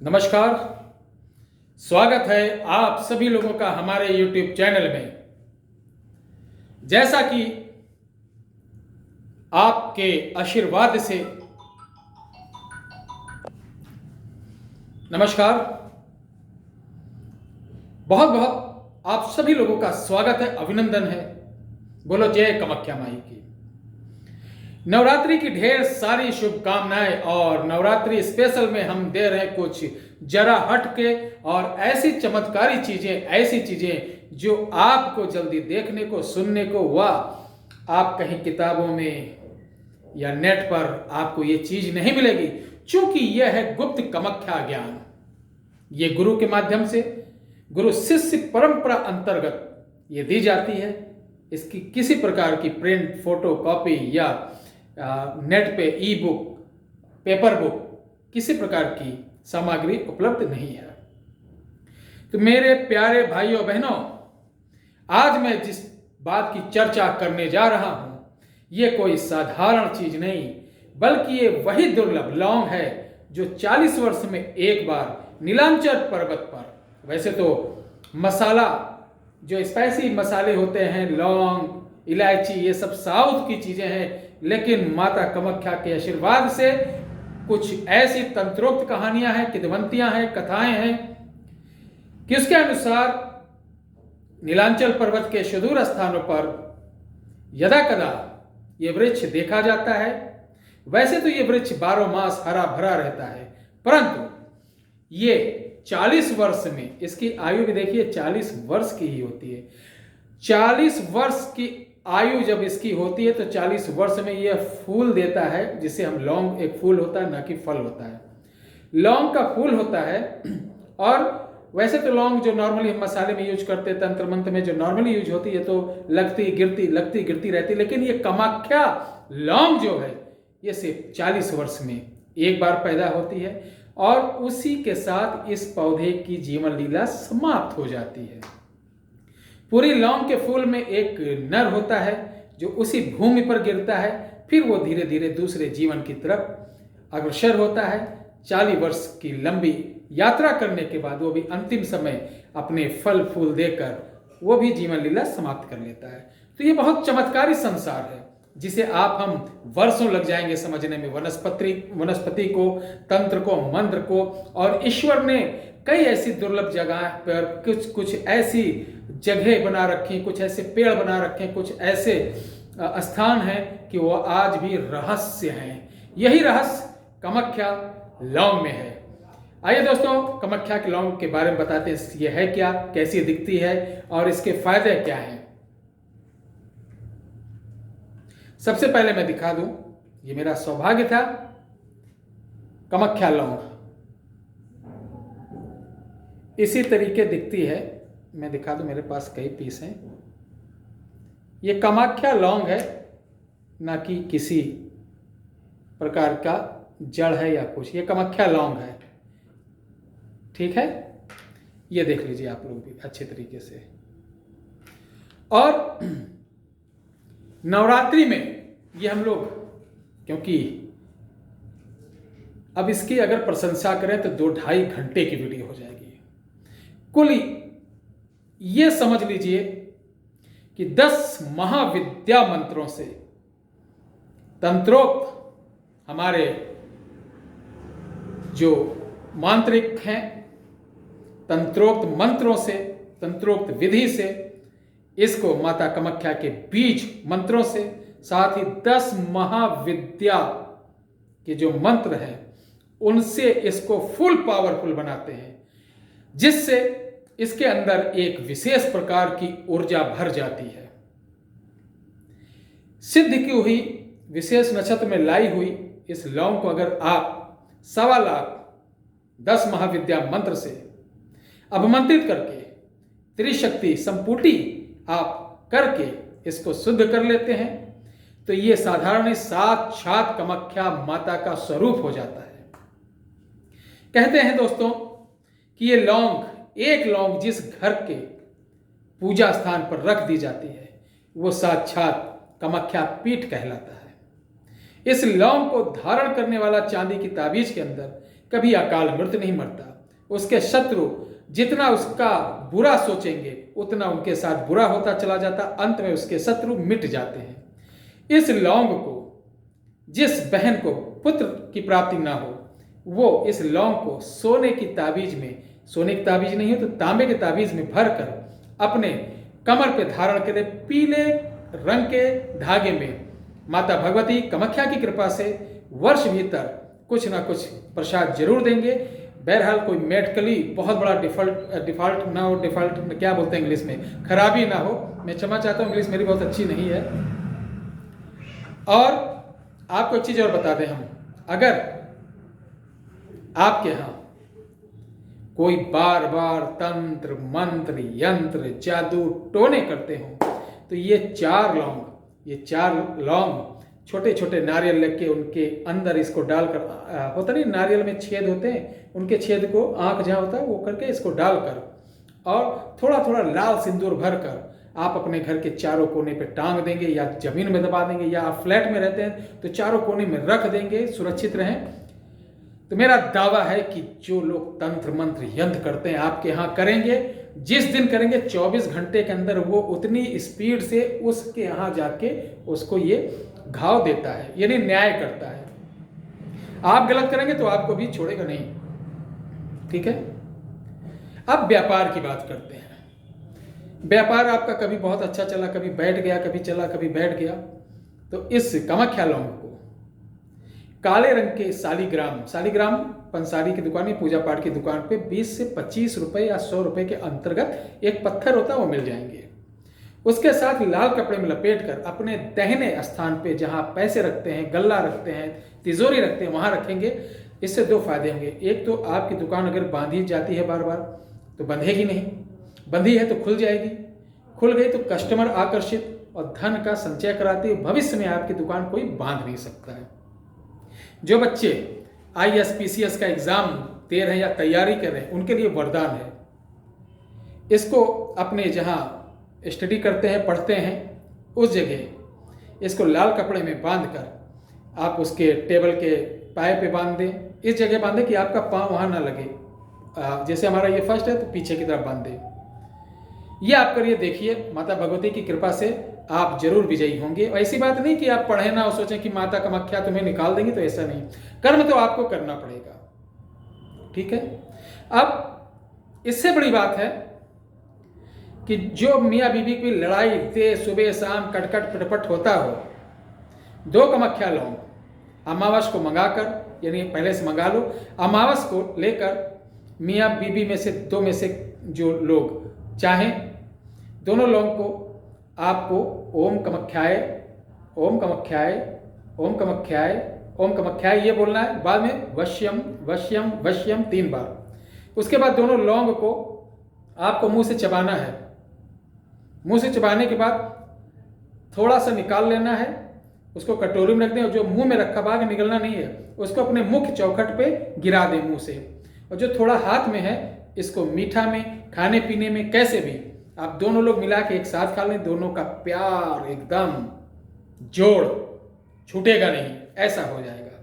नमस्कार। स्वागत है आप सभी लोगों का हमारे YouTube चैनल में। जैसा कि आपके आशीर्वाद से नमस्कार, बहुत बहुत आप सभी लोगों का स्वागत है, अभिनंदन है। बोलो जय कामाख्या माई की। नवरात्रि की ढेर सारी शुभकामनाएं और नवरात्रि स्पेशल में हम दे रहे हैं कुछ जरा हट के और ऐसी चमत्कारी चीजें, ऐसी चीजें जो आपको जल्दी देखने को, सुनने को व आप कहीं किताबों में या नेट पर आपको ये चीज नहीं मिलेगी, क्योंकि यह है गुप्त कामाख्या ज्ञान। ये गुरु के माध्यम से, गुरु शिष्य परंपरा अंतर्गत ये दी जाती है। इसकी किसी प्रकार की प्रिंट, फोटो कॉपी या नेट पे ई बुक, पेपर बुक, किसी प्रकार की सामग्री उपलब्ध नहीं है। तो मेरे प्यारे भाइयों बहनों, आज मैं जिस बात की चर्चा करने जा रहा हूं, ये कोई साधारण चीज नहीं, बल्कि ये वही दुर्लभ लौंग है जो 40 वर्ष में एक बार नीलांचल पर्वत पर, वैसे तो मसाला जो स्पाइसी मसाले होते हैं, लौंग, इलायची, ये सब साउथ की चीजें हैं, लेकिन माता कामाख्या के आशीर्वाद से कुछ ऐसी तंत्रोक्त कहानियां हैं, किंवदंतियां हैं, कथाएं हैं कि उसके अनुसार नीलांचल पर्वत के सुदूर स्थानों पर यदा कदा ये वृक्ष देखा जाता है। वैसे तो ये वृक्ष 12 मास हरा भरा रहता है, परंतु ये 40 वर्ष में, इसकी आयु भी देखिए 40 वर्ष की ही होती है। 40 वर्ष की आयु जब इसकी होती है तो 40 वर्ष में यह फूल देता है, जिसे हम लौंग, एक फूल होता है ना कि फल होता है। लौंग का फूल होता है। और वैसे तो लौंग जो नॉर्मली हम मसाले में यूज करते हैं, तंत्र मंत्र में जो नॉर्मली यूज होती है, तो लगती गिरती रहती, लेकिन ये कामाख्या लौंग जो है ये सिर्फ 40 वर्ष में एक बार पैदा होती है और उसी के साथ इस पौधे की जीवन लीला समाप्त हो जाती है। पूरी लौंग के फूल में एक नर होता है जो उसी भूमि पर गिरता है, फिर वो धीरे धीरे दूसरे जीवन की तरफ अग्रसर होता है। 40 वर्ष की लंबी यात्रा करने के बाद वो भी अंतिम समय अपने फल फूल देकर वो भी जीवन लीला समाप्त कर लेता है। तो ये बहुत चमत्कारी संसार है जिसे आप हम वर्षों लग जाएंगे समझने में। वनस्पति को, तंत्र को, मंत्र को, और ईश्वर ने कई ऐसी दुर्लभ जगह पर कुछ ऐसी जगह बना रखी, कुछ ऐसे पेड़ बना रखे, कुछ ऐसे स्थान हैं कि वो आज भी रहस्य हैं। यही रहस्य कामाख्या लौंग में है। आइए दोस्तों, कामाख्या के लौंग के बारे में बताते हैं। ये है क्या, कैसी दिखती है और इसके फायदे क्या हैं। सबसे पहले मैं दिखा दूं, ये मेरा सौभाग्य था, कामाख्या लौंग इसी तरीके दिखती है। मैं दिखा दूं, मेरे पास कई पीस हैं। ये कामाख्या लौंग है, ना कि किसी प्रकार का जड़ है या कुछ। ये कामाख्या लौंग है, ठीक है। ये देख लीजिए आप लोग भी अच्छे तरीके से। और नवरात्रि में ये हम लोग, क्योंकि अब इसकी अगर प्रशंसा करें तो 2-2.5 घंटे की वीडियो हो जाएगी। कुल ये समझ लीजिए कि 10 महाविद्या मंत्रों से, तंत्रोक्त हमारे जो मांत्रिक हैं, तंत्रोक्त मंत्रों से, तंत्रोक्त विधि से, इसको माता कामाख्या के बीज मंत्रों से, साथ ही 10 महाविद्या के जो मंत्र हैं उनसे इसको फुल पावरफुल बनाते हैं, जिससे इसके अंदर एक विशेष प्रकार की ऊर्जा भर जाती है। सिद्ध की हुई, विशेष नक्षत्र में लाई हुई इस लौंग को अगर आप 1.25 लाख 10 महाविद्या मंत्र से अभिमंत्रित करके, त्रिशक्ति संपुटी आप करके इसको शुद्ध कर लेते हैं, तो ये साधारण साक्षात कामाख्या माता का स्वरूप हो जाता है। कहते हैं दोस्तों कि ये लौंग, एक लौंग जिस घर के पूजा स्थान पर रख दी जाती है, वो साक्षात कामाख्या पीठ कहलाता है। इस लौंग को धारण करने वाला चांदी की ताबीज के अंदर कभी अकाल मृत्यु नहीं मरता। उसके शत्रु जितना उसका बुरा सोचेंगे उतना उनके साथ बुरा होता चला जाता, अंत में उसके शत्रु मिट जाते हैं। इस लौंग को, जिस बहन को पुत्र की प्राप्ति ना हो, वो इस लौंग को सोने की ताबीज में, सोने की ताबीज नहीं हो तो तांबे के ताबीज में भर कर अपने कमर पे धारण करे। पीले रंग के धागे में माता भगवती कामाख्या की कृपा से वर्ष भीतर कुछ ना कुछ प्रसाद जरूर देंगे। बहरहाल कोई मेडिकली बहुत बड़ा डिफॉल्ट ना हो, डिफॉल्ट क्या बोलते हैं इंग्लिश में, खराबी ना हो। मैं क्षमा चाहता हूँ, इंग्लिश मेरी बहुत अच्छी नहीं है। और आपको एक चीज और बता दें, हम अगर आपके यहाँ कोई बार बार तंत्र मंत्र यंत्र जादू टोने करते हो तो ये चार लौंग छोटे छोटे नारियल लेके उनके अंदर इसको डालकर, होता नहीं नारियल में छेद होते हैं, उनके छेद को आंख जहाँ होता है वो करके इसको डालकर और थोड़ा थोड़ा लाल सिंदूर भरकर आप अपने घर के चारों कोने पे टांग देंगे, या जमीन में दबा देंगे, या आप फ्लैट में रहते हैं तो चारों कोने में रख देंगे, सुरक्षित रहें। तो मेरा दावा है कि जो लोग तंत्र मंत्र यंत्र करते हैं आपके यहाँ करेंगे, जिस दिन करेंगे 24 घंटे के अंदर वो उतनी स्पीड से उसके यहाँ जाके उसको ये घाव देता है, यानी न्याय करता है। आप गलत करेंगे तो आपको भी छोड़ेगा नहीं। ठीक है, अब व्यापार की बात करते हैं। व्यापार आपका कभी बहुत अच्छा चला, कभी बैठ गया, कभी चला, कभी बैठ गया, तो इस कामाख्या लौंग को काले रंग के सालीग्राम पंसारी की दुकान में, पूजा पाठ की दुकान पे 20 से 25 रुपए या 100 रुपए के अंतर्गत एक पत्थर होता है वो मिल जाएंगे। उसके साथ लाल कपड़े में लपेटकर अपने दाहिने स्थान पे जहां पैसे रखते हैं, गल्ला रखते हैं, तिजोरी रखते हैं, वहां रखेंगे। इससे दो फायदे होंगे। एक तो आपकी दुकान अगर बांधी जाती है बार बार तो बंधेगी नहीं, बंधी है तो खुल जाएगी, खुल गई तो कस्टमर आकर्षित और धन का संचय कराती है। भविष्य में आपकी दुकान कोई बांध नहीं सकता है। जो बच्चे IAS PCS का एग्जाम दे रहे हैं या तैयारी कर रहे हैं उनके लिए वरदान है। इसको अपने जहां स्टडी करते हैं, पढ़ते हैं, उस जगह इसको लाल कपड़े में बांधकर आप उसके टेबल के पाए पे बांध दें। इस जगह बांधे कि आपका पांव वहां ना लगे। जैसे हमारा ये फर्स्ट है तो पीछे की तरफ बांध दें। ये आप करिए, देखिए माता भगवती की कृपा से आप जरूर विजयी होंगे। ऐसी बात नहीं कि आप पढ़े ना और सोचें कि माता कामाख्या तुम्हें निकाल देंगी, तो ऐसा नहीं। कर्म तो आपको करना पड़ेगा। ठीक है, अब इससे बड़ी बात है कि जो मियाँ बीबी की लड़ाई से सुबह शाम कटकट पिटपट होता हो, 2 कामाख्या लौंग अमावस को मंगाकर, यानी पहले से मंगा लो, अमावस को लेकर मियाँ बीबी में से 2 में से जो लोग चाहें, दोनों लौंग को आपको ओम कामाख्याय ओम कामाख्याय ओम कामाख्याय ओम कामाख्याय ये बोलना है। बाद में वश्यम वश्यम वश्यम 3 बार। उसके बाद दोनों लौंग को आपको मुंह से चबाना है। मुंह से चबाने के बाद थोड़ा सा निकाल लेना है, उसको कटोरी में रख दें, और जो मुंह में रखा भाग निकलना नहीं है, उसको अपने मुख्य चौखट पे गिरा दें मुंह से। और जो थोड़ा हाथ में है इसको मीठा में, खाने पीने में, कैसे भी आप दोनों लोग मिला के एक साथ खा लें। दोनों का प्यार एकदम जोड़ छूटेगा नहीं, ऐसा हो जाएगा।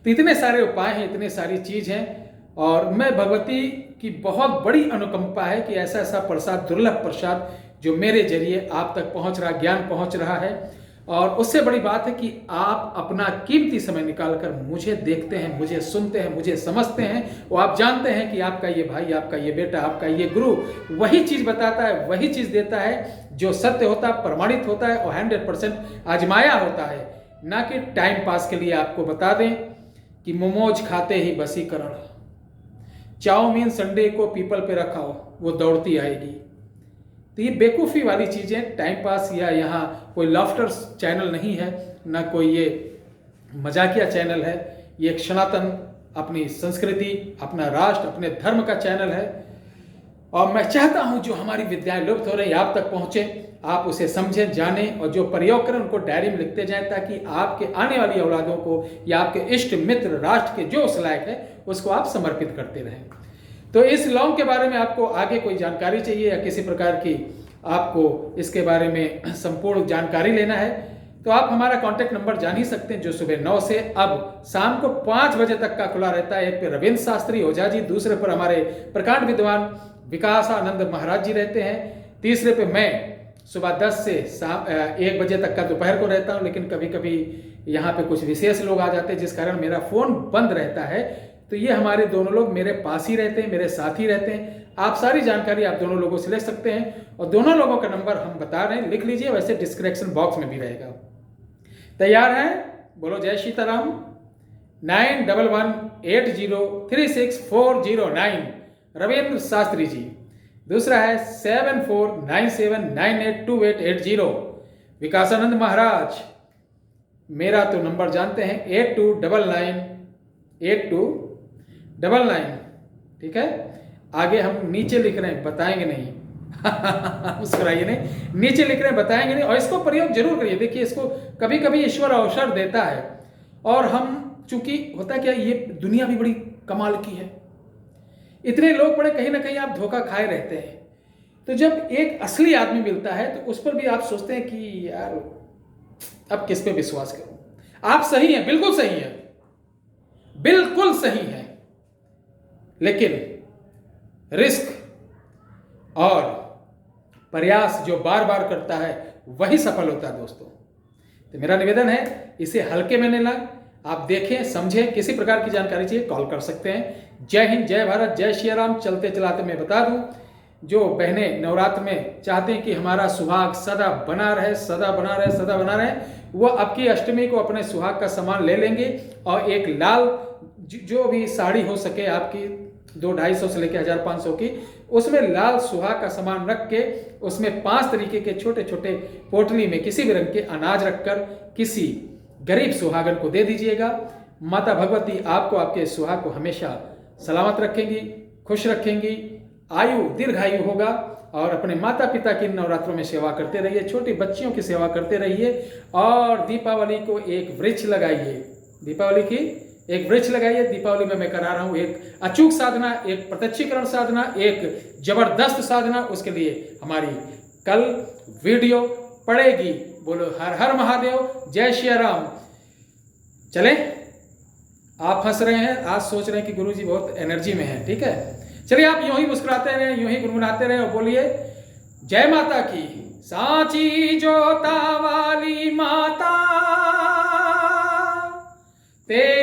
तो इतने सारे उपाय हैं, इतने सारी चीज हैं, और मैं भगवती की बहुत बड़ी अनुकंपा है कि ऐसा ऐसा प्रसाद, दुर्लभ प्रसाद जो मेरे जरिए आप तक पहुंच रहा, ज्ञान पहुंच रहा है। और उससे बड़ी बात है कि आप अपना कीमती समय निकालकर मुझे देखते हैं, मुझे सुनते हैं, मुझे समझते हैं। वो आप जानते हैं कि आपका ये भाई, आपका ये बेटा, आपका ये गुरु वही चीज बताता है, वही चीज देता है जो सत्य होता है, प्रमाणित होता है और 100% आजमाया होता है। ना कि टाइम पास के लिए आपको बता दें कि मोमोज खाते ही वशीकरण, चाउमीन संडे को पीपल पे रखाओ वो दौड़ती आएगी। तो ये बेवकूफ़ी वाली चीज़ें, टाइम पास, या यहाँ कोई लाफ्टर चैनल नहीं है, ना कोई ये मजाकिया चैनल है। ये एक सनातन अपनी संस्कृति, अपना राष्ट्र, अपने धर्म का चैनल है। और मैं चाहता हूँ जो हमारी विद्याएं लुप्त हो रही हैं आप तक पहुँचे, आप उसे समझें, जानें, और जो प्रयोग करें उनको डायरी में लिखते जाएं, ताकि आपके आने वाली औलादों को या आपके इष्ट मित्र राष्ट्र के जो उस लायक है उसको आप समर्पित करते रहें। तो इस लौंग के बारे में आपको आगे कोई जानकारी चाहिए या किसी प्रकार की आपको इसके बारे में संपूर्ण जानकारी लेना है तो आप हमारा कांटेक्ट नंबर जान ही सकते हैं, जो सुबह 9 से अब शाम को 5 बजे तक का खुला रहता है। एक पे रविंद्र शास्त्री ओझा जी, दूसरे पर हमारे प्रकांड विद्वान विकास आनंद महाराज जी रहते हैं, तीसरे पे मैं सुबह 10 से शाम 1 बजे तक का दोपहर को रहता हूँ। लेकिन कभी कभी यहाँ पे कुछ विशेष लोग आ जाते हैं जिस कारण मेरा फ़ोन बंद रहता है। तो ये हमारे दोनों लोग मेरे पास ही रहते हैं, मेरे साथ ही रहते हैं। आप सारी जानकारी आप दोनों लोगों से ले सकते हैं और दोनों लोगों का नंबर हम बता रहे हैं, लिख लीजिए, वैसे डिस्क्रिप्शन बॉक्स में भी रहेगा। तैयार हैं? बोलो जय सीताराम। 9118036409 रविंद्र शास्त्री जी। दूसरा है 7497982880 विकासानंद महाराज। मेरा तो नंबर जानते हैं 82998299। ठीक है, आगे हम नीचे लिख रहे हैं, बताएंगे नहीं मुस्कुराइए नहीं, नीचे लिख रहे हैं बताएंगे नहीं। और इसको प्रयोग जरूर करिए। देखिए, इसको कभी कभी ईश्वर अवसर देता है और हम, चूंकि होता क्या, ये दुनिया भी बड़ी कमाल की है, इतने लोग पड़े, कहीं ना कहीं आप धोखा खाए रहते हैं। तो जब एक असली आदमी मिलता है तो उस पर भी आप सोचते हैं कि यार अब किस पे विश्वास करूं। आप सही हैं, बिल्कुल सही हैं, बिल्कुल सही हैं, लेकिन रिस्क और प्रयास जो बार बार करता है वही सफल होता है दोस्तों। तो मेरा निवेदन है, इसे हल्के में न लें, आप देखें समझें, किसी प्रकार की जानकारी चाहिए कॉल कर सकते हैं। जय हिंद, जय भारत, जय श्री राम। चलते चलाते मैं बता दूं, जो बहनें नवरात्र में चाहते हैं कि हमारा सुहाग सदा बना रहे, सदा बना रहे, सदा बना रहे, वो अब की अष्टमी को अपने सुहाग का सामान ले लेंगे और एक लाल जो भी साड़ी हो सके आपकी 200-250 से लेकर 1500 की, उसमें लाल सुहाग का सामान रख के उसमें 5 तरीके के छोटे छोटे पोटली में किसी भी रंग के अनाज रखकर किसी गरीब सुहागन को दे दीजिएगा। माता भगवती आपको, आपके सुहाग को हमेशा सलामत रखेंगी, खुश रखेंगी, आयु दीर्घायु होगा। और अपने माता पिता की नवरात्रों में सेवा करते रहिए, छोटी बच्चियों की सेवा करते रहिए और दीपावली को एक वृक्ष लगाइए। दीपावली की एक वृक्ष लगाइए। दीपावली में मैं करा रहा हूं एक अचूक साधना, एक प्रत्यक्षीकरण साधना, एक जबरदस्त साधना। उसके लिए हमारी कल वीडियो पड़ेगी। बोलो हर हर महादेव, जय श्री राम। चले, आप हंस रहे हैं, आज सोच रहे हैं कि गुरुजी बहुत एनर्जी में हैं, ठीक है। चलिए, आप यूं ही मुस्कुराते रहे, यूं ही गुनगुनाते रहे और बोलिए जय माता की। सांची जोता वाली माता ते